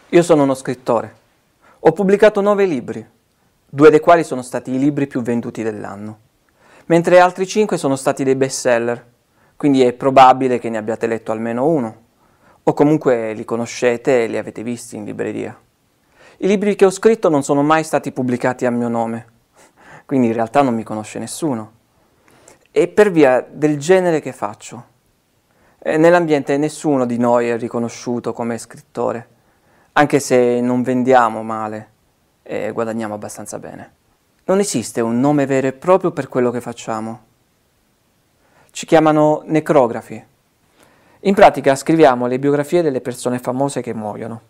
Io sono uno scrittore. Ho pubblicato 9 libri, 2 dei quali sono stati i libri più venduti dell'anno, mentre altri 5 sono stati dei bestseller, quindi è probabile che ne abbiate letto almeno uno, o comunque li conoscete e li avete visti in libreria. I libri che ho scritto non sono mai stati pubblicati a mio nome, quindi in realtà non mi conosce nessuno. E per via del genere che faccio. Nell'ambiente nessuno di noi è riconosciuto come scrittore, anche se non vendiamo male e guadagniamo abbastanza bene. Non esiste un nome vero e proprio per quello che facciamo. Ci chiamano necrografi. In pratica scriviamo le biografie delle persone famose che muoiono,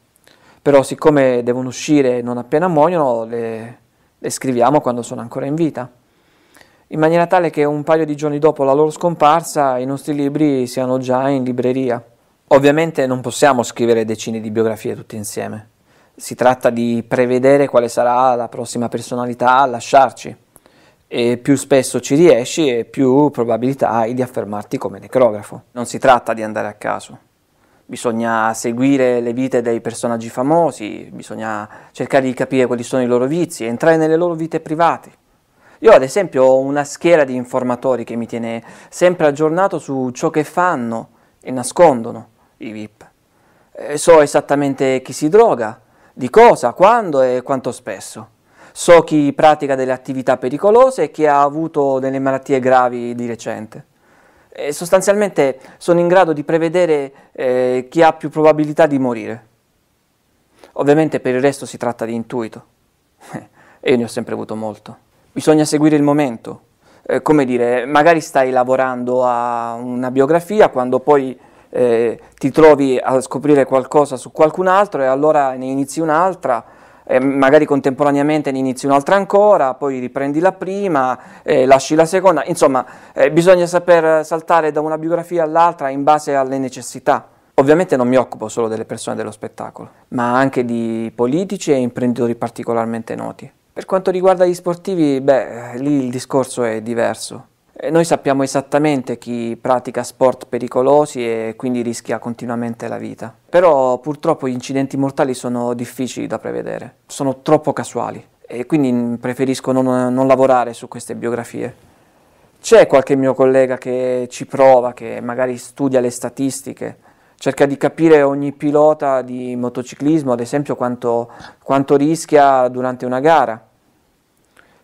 però siccome devono uscire non appena muoiono, le scriviamo quando sono ancora in vita, in maniera tale che un paio di giorni dopo la loro scomparsa i nostri libri siano già in libreria. Ovviamente non possiamo scrivere decine di biografie tutte insieme. Si tratta di prevedere quale sarà la prossima personalità a lasciarci. E più spesso ci riesci e più probabilità hai di affermarti come necrografo. Non si tratta di andare a caso. Bisogna seguire le vite dei personaggi famosi, bisogna cercare di capire quali sono i loro vizi, entrare nelle loro vite private. Io ad esempio ho una schiera di informatori che mi tiene sempre aggiornato su ciò che fanno e nascondono i VIP. So esattamente chi si droga, di cosa, quando e quanto spesso. So chi pratica delle attività pericolose e chi ha avuto delle malattie gravi di recente. E sostanzialmente sono in grado di prevedere chi ha più probabilità di morire. Ovviamente per il resto si tratta di intuito. E io ne ho sempre avuto molto. Bisogna seguire il momento. Come dire, magari stai lavorando a una biografia quando poi ti trovi a scoprire qualcosa su qualcun altro e allora ne inizi un'altra, magari contemporaneamente ne inizi un'altra ancora, poi riprendi la prima, lasci la seconda, insomma bisogna saper saltare da una biografia all'altra in base alle necessità. Ovviamente non mi occupo solo delle persone dello spettacolo, ma anche di politici e imprenditori particolarmente noti. Per quanto riguarda gli sportivi, lì il discorso è diverso. Noi sappiamo esattamente chi pratica sport pericolosi e quindi rischia continuamente la vita. Però purtroppo gli incidenti mortali sono difficili da prevedere, sono troppo casuali e quindi preferisco non lavorare su queste biografie. C'è qualche mio collega che ci prova, che magari studia le statistiche, cerca di capire ogni pilota di motociclismo, ad esempio quanto rischia durante una gara.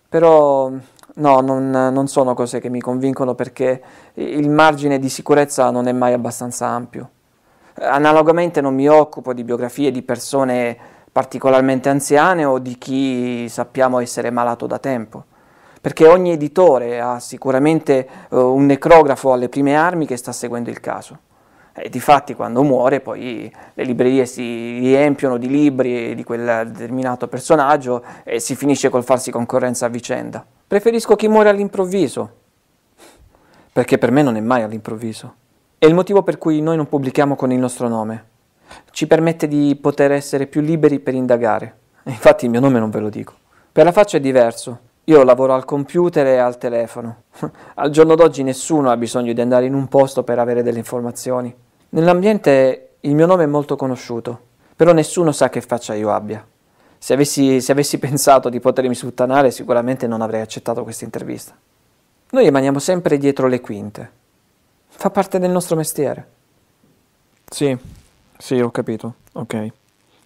Però no, non sono cose che mi convincono perché il margine di sicurezza non è mai abbastanza ampio. Analogamente non mi occupo di biografie di persone particolarmente anziane o di chi sappiamo essere malato da tempo, perché ogni editore ha sicuramente un necrografo alle prime armi che sta seguendo il caso. E difatti quando muore poi le librerie si riempiono di libri di quel determinato personaggio e si finisce col farsi concorrenza a vicenda. Preferisco chi muore all'improvviso, perché per me non è mai all'improvviso. È il motivo per cui noi non pubblichiamo con il nostro nome. Ci permette di poter essere più liberi per indagare. Infatti il mio nome non ve lo dico. Per la faccia è diverso. Io lavoro al computer e al telefono. Al giorno d'oggi nessuno ha bisogno di andare in un posto per avere delle informazioni. Nell'ambiente il mio nome è molto conosciuto, però nessuno sa che faccia io abbia. Se avessi pensato di potermi sputtanare, sicuramente non avrei accettato questa intervista. Noi rimaniamo sempre dietro le quinte. Fa parte del nostro mestiere. Sì, ho capito. Ok.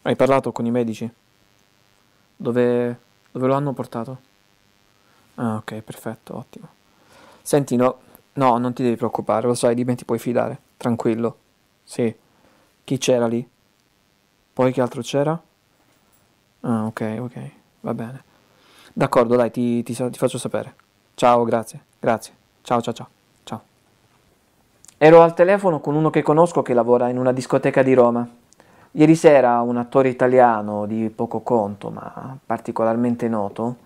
Hai parlato con i medici? Dove lo hanno portato? Ah, ok, perfetto, ottimo. Senti, no, non ti devi preoccupare, lo sai, di me ti puoi fidare. Tranquillo. Sì. Chi c'era lì? Poi che altro c'era? Ah, ok, va bene. D'accordo, dai, ti faccio sapere. Ciao, grazie. Ciao. Ciao. Ero al telefono con uno che conosco che lavora in una discoteca di Roma. Ieri sera un attore italiano di poco conto, ma particolarmente noto,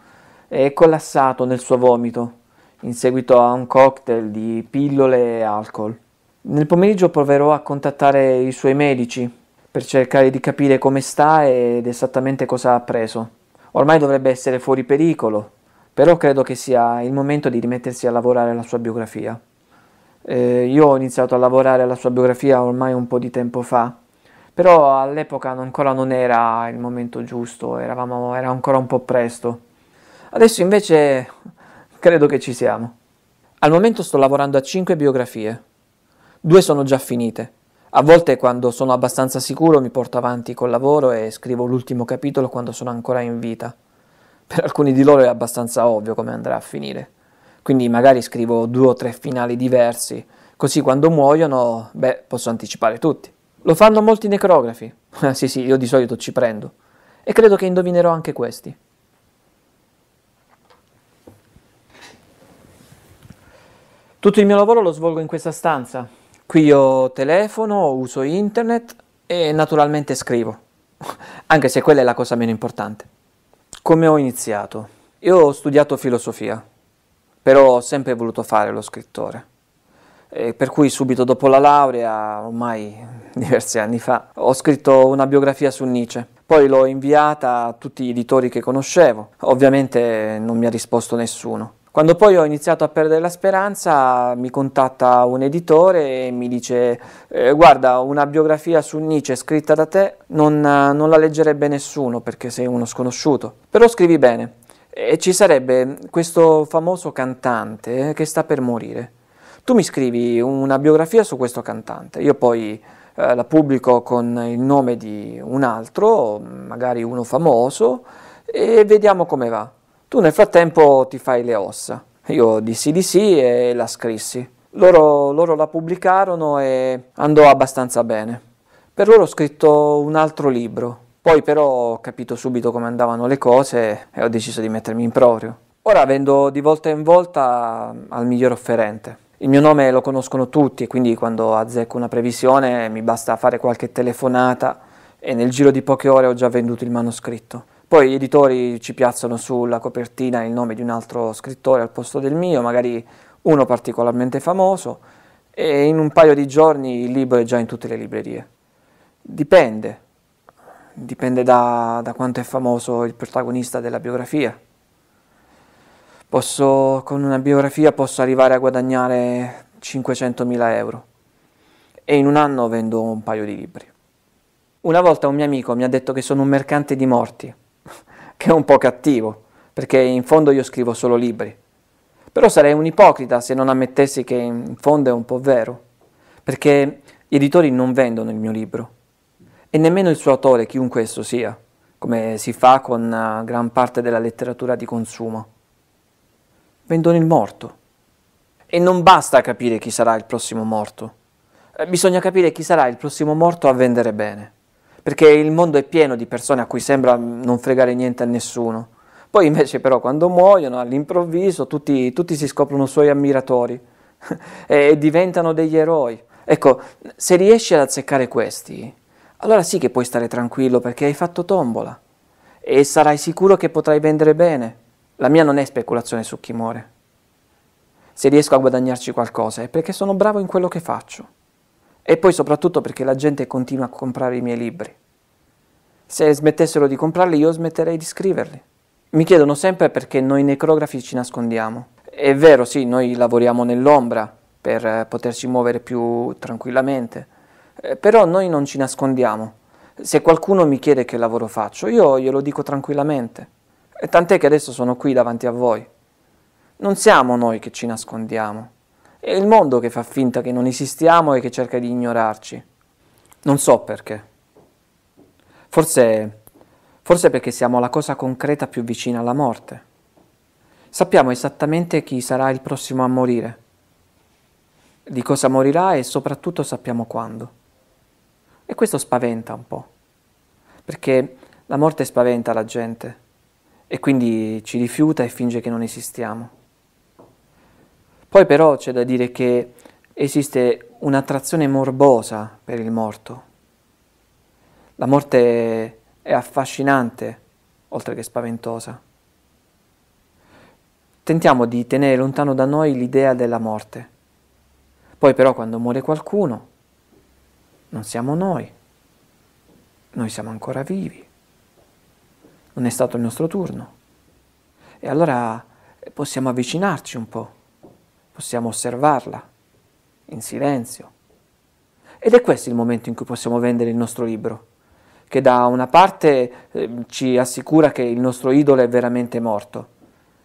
è collassato nel suo vomito in seguito a un cocktail di pillole e alcol. Nel pomeriggio proverò a contattare i suoi medici per cercare di capire come sta ed esattamente cosa ha preso. Ormai dovrebbe essere fuori pericolo, però credo che sia il momento di rimettersi a lavorare alla sua biografia. Io ho iniziato a lavorare alla sua biografia ormai un po' di tempo fa, Però all'epoca ancora non era il momento giusto, era ancora un po' presto. Adesso invece credo che ci siamo. Al momento sto lavorando a 5 biografie. 2 sono già finite. A volte quando sono abbastanza sicuro mi porto avanti col lavoro e scrivo l'ultimo capitolo quando sono ancora in vita. Per alcuni di loro è abbastanza ovvio come andrà a finire. Quindi magari scrivo 2 o 3 finali diversi, così quando muoiono, posso anticipare tutti. Lo fanno molti necrografi. Sì, io di solito ci prendo. E credo che indovinerò anche questi. Tutto il mio lavoro lo svolgo in questa stanza. Qui io telefono, uso internet e naturalmente scrivo, anche se quella è la cosa meno importante. Come ho iniziato? Io ho studiato filosofia, però ho sempre voluto fare lo scrittore. E per cui subito dopo la laurea, ormai diversi anni fa, ho scritto una biografia su Nietzsche. Poi l'ho inviata a tutti gli editori che conoscevo. Ovviamente non mi ha risposto nessuno. Quando poi ho iniziato a perdere la speranza, mi contatta un editore e mi dice guarda, una biografia su Nietzsche scritta da te non la leggerebbe nessuno perché sei uno sconosciuto, però scrivi bene e ci sarebbe questo famoso cantante che sta per morire. Tu mi scrivi una biografia su questo cantante, io poi la pubblico con il nome di un altro, magari uno famoso, e vediamo come va. Tu nel frattempo ti fai le ossa. Io dissi di sì e la scrissi. Loro la pubblicarono e andò abbastanza bene. Per loro ho scritto un altro libro. Poi però ho capito subito come andavano le cose e ho deciso di mettermi in proprio. Ora vendo di volta in volta al miglior offerente. Il mio nome lo conoscono tutti e quindi quando azzecco una previsione mi basta fare qualche telefonata e nel giro di poche ore ho già venduto il manoscritto. Poi gli editori ci piazzano sulla copertina il nome di un altro scrittore al posto del mio, magari uno particolarmente famoso, e in un paio di giorni il libro è già in tutte le librerie. Dipende da quanto è famoso il protagonista della biografia. Con una biografia posso arrivare a guadagnare 500.000 euro e in un anno vendo un paio di libri. Una volta un mio amico mi ha detto che sono un mercante di morti, che è un po' cattivo, perché in fondo io scrivo solo libri. Però sarei un ipocrita se non ammettessi che in fondo è un po' vero, perché gli editori non vendono il mio libro, e nemmeno il suo autore, chiunque esso sia, come si fa con gran parte della letteratura di consumo. Vendono il morto. E non basta capire chi sarà il prossimo morto. Bisogna capire chi sarà il prossimo morto a vendere bene. Perché il mondo è pieno di persone a cui sembra non fregare niente a nessuno. Poi invece però quando muoiono all'improvviso tutti si scoprono suoi ammiratori e diventano degli eroi. Ecco, se riesci ad azzeccare questi, allora sì che puoi stare tranquillo perché hai fatto tombola e sarai sicuro che potrai vendere bene. La mia non è speculazione su chi muore. Se riesco a guadagnarci qualcosa è perché sono bravo in quello che faccio. E poi soprattutto perché la gente continua a comprare i miei libri. Se smettessero di comprarli io smetterei di scriverli. Mi chiedono sempre perché noi necrografi ci nascondiamo. È vero, sì, noi lavoriamo nell'ombra per poterci muovere più tranquillamente, però noi non ci nascondiamo. Se qualcuno mi chiede che lavoro faccio, io glielo dico tranquillamente. E tant'è che adesso sono qui davanti a voi. Non siamo noi che ci nascondiamo. È il mondo che fa finta che non esistiamo e che cerca di ignorarci. Non so perché. Forse perché siamo la cosa concreta più vicina alla morte. Sappiamo esattamente chi sarà il prossimo a morire, di cosa morirà e soprattutto sappiamo quando. E questo spaventa un po', perché la morte spaventa la gente e quindi ci rifiuta e finge che non esistiamo. Poi però c'è da dire che esiste un'attrazione morbosa per il morto. La morte è affascinante, oltre che spaventosa. Tentiamo di tenere lontano da noi l'idea della morte. Poi però quando muore qualcuno, non siamo noi siamo ancora vivi, non è stato il nostro turno. E allora possiamo avvicinarci un po'. Possiamo osservarla in silenzio Ed è questo il momento in cui possiamo vendere il nostro libro, che da una parte ci assicura che il nostro idolo è veramente morto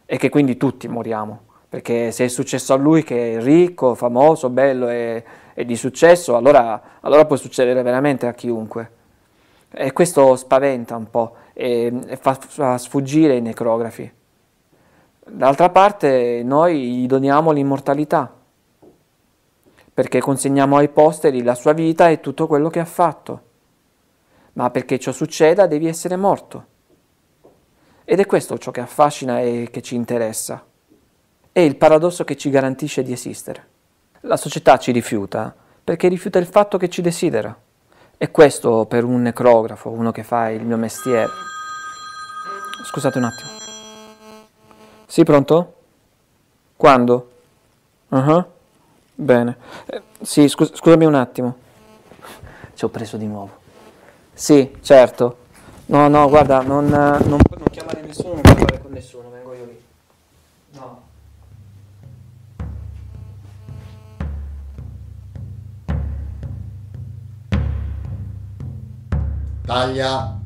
e che quindi tutti moriamo, perché se è successo a lui che è ricco, famoso, bello e di successo, allora può succedere veramente a chiunque. E questo spaventa un po' e fa sfuggire i necrografi. D'altra parte noi gli doniamo l'immortalità, perché consegniamo ai posteri la sua vita e tutto quello che ha fatto. Ma perché ciò succeda devi essere morto. Ed è questo ciò che affascina e che ci interessa. È il paradosso che ci garantisce di esistere. La società ci rifiuta perché rifiuta il fatto che ci desidera. E questo per un necrografo, uno che fa il mio mestiere. Scusate un attimo. Sì, pronto? Quando? Ah, bene. Sì, scusami un attimo. Ci ho preso di nuovo. Sì, certo. No, no, guarda, non chiamare nessuno, non parlare con nessuno, vengo io lì. No. Taglia.